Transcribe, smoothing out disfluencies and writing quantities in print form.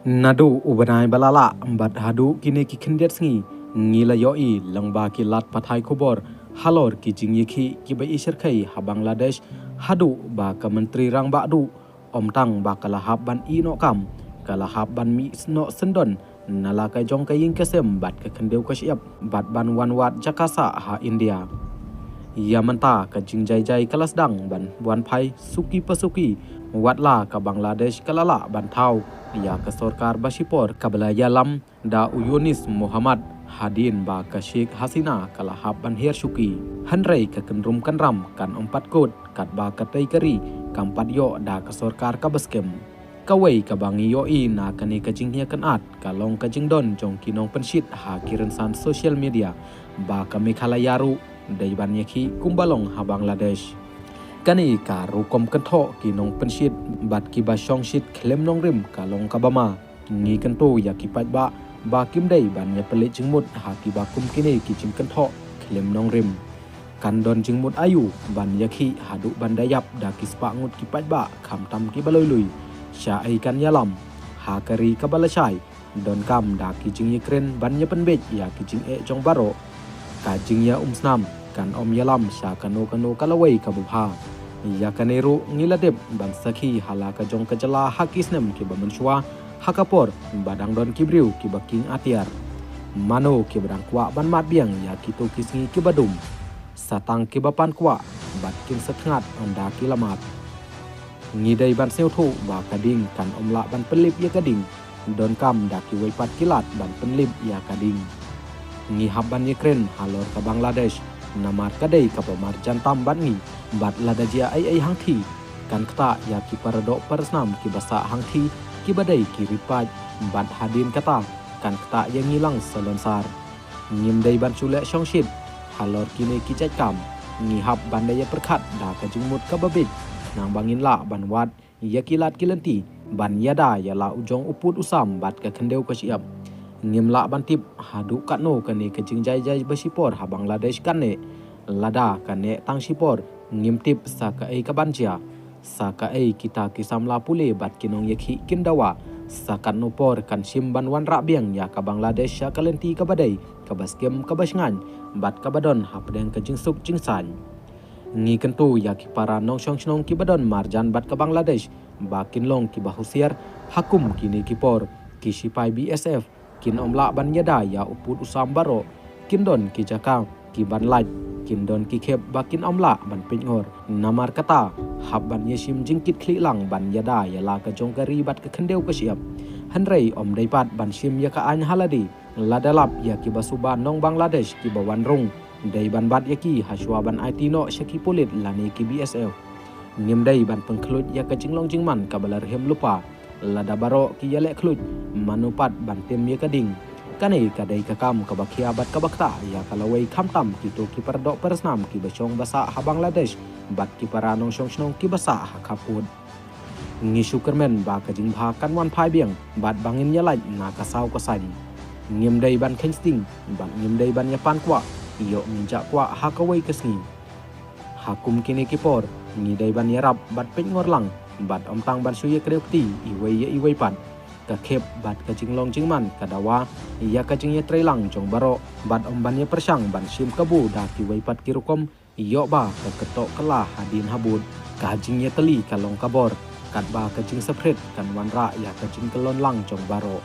Nadu ubanai balala bat hadu kini ki khendet sngi ngila yoi langba ki lat pathai khobor halor ki jingyekhi ki bai isher khai ha Bangladesh hadu ba ka menteri rang ba du omtang ba kala hab ban i no kam kala hab ban mi no sendon nala kai jong kai ing kesem bat ka khendeu ka siap bat ban wan wat jakasa ha India Yamanta ka jingjai jai kalas dang ban wan phai suki pasuki watla ka Bangladesh kalala ban thau ya ka sarkar basipor kabala yalam da Yunis Muhammad Hadin ba ka Sheikh Hasina kala hab ban her suki hanrei ka kenrum kanram kan empat kot kat ba ka tei kari kampat yo da ka sarkar ka baskem kawai ka bangi yo I na kani ka jinghia kan at ka long ka jingdon jong kinong pensit ha kirensan social media ba ka Mekhala yaru dai ban yakhi kumbalong ha Bangladesh kani ka rukom kan tho kinong pensit bat ki ba shong shit khlem nong rim ka long ka bama ngi kan to ya ki pat ba kim dai ban ya pele jingmut ha ki ba kum kini ki jing kan tho khlem nong rim kan don jingmut ayu ban yakhi hadu ban dayap da ki spa ngut ki pat ba kham tam ki baloi lui sha ai kan yalam ha kari ka balashai don kam da ki jing yekren ban ya penbej ya ki jing e jong baro ka jing ya snam kan om yalam sha kano kalawai ka bubha ya kaneru ngiladep ban sakhi halaka jong kajala hakisnem ki bamanshwa hakapor badang don kibriu ki baking atiar mano ki badang kwa ban mat biang ya kito kisngi ki badum satang ki bapan kwa bat kin satngat onda ki lamat ngidai ban seu thu ba kading kan omla ban pelip ya kading don kam da ki waipat kilat ban penlip ya kading ngi habban yekren halor ka Bangladesh namar kadai ka pamar jantam ban ngi bat ladajia ai hangthi kan kata ya ki parado persnam ki basa hangthi ki badai ki ripat bat hadin kata kan kata yang ngilang selonsar ngim dai ban chule shongshit halor kini ki kam ngi hab bandaya perkhat da ka jingmut ka babik nang bangin la ban wat ya kilat kilenti ban yada ya la ujong uput usam bat ka khendeu ka siap ngimla bantip hadu katno kane ke jingjai jai basipor ha Bangladesh kane lada kane tang sipor ngimtip sa ka ai ka banjia sa ka ai kita kisamla pule bat kinong yakhi kindawa sa katno por kan simban wan ra biang ya ka Bangladesh ya kalenti ka badai ka baskem ka basngan bat ka badon ha pedeng ka jingsuk jingsan ngi kentu ya ki para nong shong ki badon marjan bat ka Bangladesh ba kinlong ki bahusiar hakum kini ki por ki sipai BSF kin omla ban yada ya uput usam baro kindon ki jaka ki ban laj kindon ki khep bakin omla ban pingor namar kata hab ban yesim jingkit khli lang ban yada ya la ka jongkari bat ka khendeu ka siap hanrei om dai pat ban sim ya ka an haladi ladalap ya ki basuba nong Bangladesh ki bawan rung dai ban bat ya ki haswa ban itino shaki polit lani ki BSF ngim dai ban pengkhlut ya ka jinglong jingman ka balar hem lupa lada baro ki yale khlut manupat bantem ye kading kane kadai kakam kabakhia bat kabakta ya kalawai khamtam ki to ki pardo persnam ki bachong basa ha Bangladesh bat ki paranong shong ki basa ha khapud ngi sukermen ba ka jing bha kan wan phai biang bat bangin yalai na ka saw ka sadi ngim dai ban khingsting ban ngim dai ban yapan kwa yo minja kwa ha kawai kasni hakum kini ki por ngi dai ban yarap bat pengor lang bat om tang ban suye krepti iwei pan ka khep bat ka jinglong jingman kadawa ya ka jingye trailang jong baro bat om ban ye persang ban sim kabu da ki wei pat kirukom yo ba ka ketok kala hadin habud ka jingye teli kalong kabor kat ba ka jing sepret kan wanra ya ka jing kelon lang jong baro